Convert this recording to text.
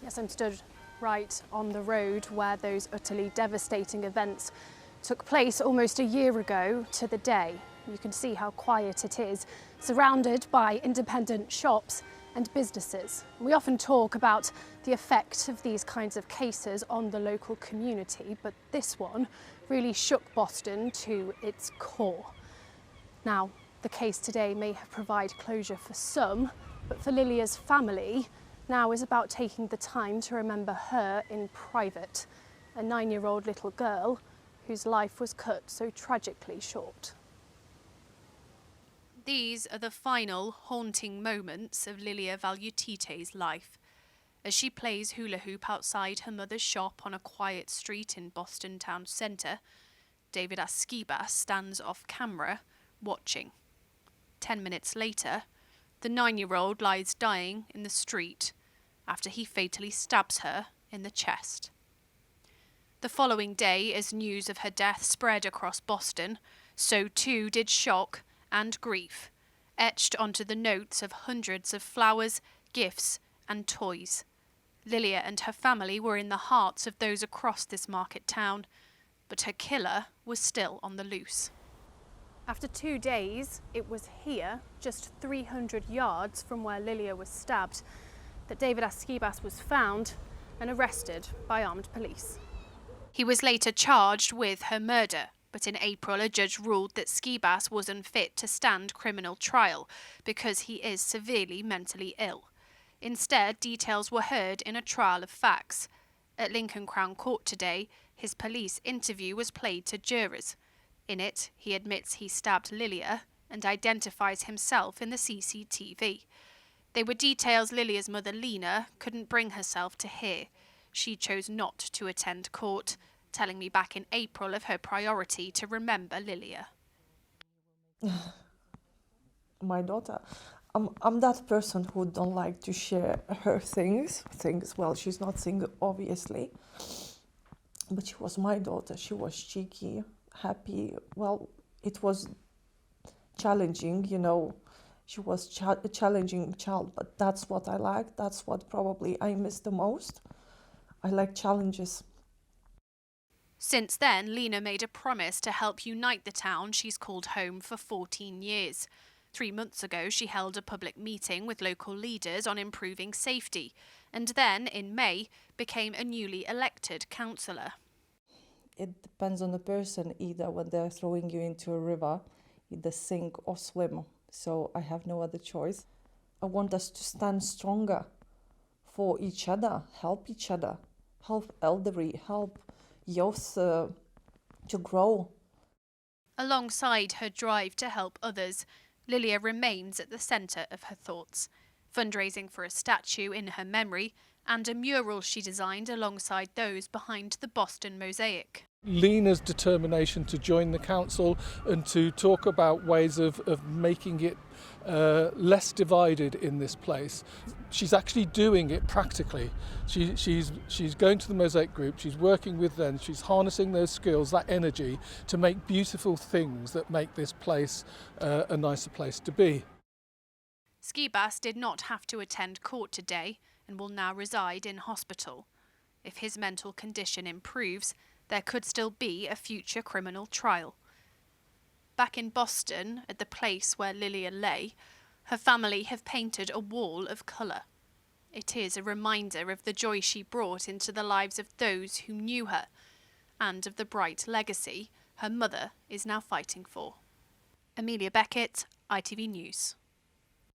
Yes, I'm stood right on the road where those utterly devastating events took place almost a year ago to the day. You can see how quiet it is, surrounded by independent shops and businesses. We often talk about the effect of these kinds of cases on the local community, but this one really shook Boston to its core. Now, the case today may have provided closure for some, but for Lilia's family, now is about taking the time to remember her in private, a 9-year-old little girl whose life was cut so tragically short. These are the final haunting moments of Lilia Valutyte's life. As she plays hula hoop outside her mother's shop on a quiet street in Boston town centre, David Askibas stands off camera, watching. 10 minutes later, the 9-year-old lies dying in the street after he fatally stabs her in the chest. The following day, as news of her death spread across Boston, so too did shock and grief, etched onto the notes of hundreds of flowers, gifts and toys. Lilia and her family were in the hearts of those across this market town, but her killer was still on the loose. After 2 days, it was here, just 300 yards from where Lilia was stabbed, that David Askibas was found and arrested by armed police. He was later charged with her murder, but in April a judge ruled that Skibas was unfit to stand criminal trial because he is severely mentally ill. Instead, details were heard in a trial of facts. At Lincoln Crown Court today, his police interview was played to jurors. In it, he admits he stabbed Lilia and identifies himself in the CCTV. They were details Lilia's mother, Lena, couldn't bring herself to hear. She chose not to attend court, telling me back in April of her priority to remember Lilia. My daughter, I'm that person who don't like to share her things. Well, she's not single, obviously, but she was my daughter. She was cheeky, happy. Well, it was challenging, you know. She was a challenging child, but that's what I like. That's what probably I miss the most. I like challenges. Since then, Lena made a promise to help unite the town she's called home for 14 years. 3 months ago, she held a public meeting with local leaders on improving safety, and then, in May, became a newly elected councillor. It depends on the person. Either when they're throwing you into a river, either sink or swim. So I have no other choice. I want us to stand stronger for each other, help elderly, help youth to grow. Alongside her drive to help others, Lilia remains at the centre of her thoughts, fundraising for a statue in her memory and a mural she designed alongside those behind the Boston mosaic. Lena's determination to join the council and to talk about ways of making it less divided in this place. She's actually doing it practically. She's going to the mosaic group, she's working with them, she's harnessing those skills, that energy to make beautiful things that make this place a nicer place to be. Skibas did not have to attend court today and will now reside in hospital. If his mental condition improves, there could still be a future criminal trial. Back in Boston, at the place where Lilia lay, her family have painted a wall of colour. It is a reminder of the joy she brought into the lives of those who knew her, and of the bright legacy her mother is now fighting for. Amelia Beckett, ITV News.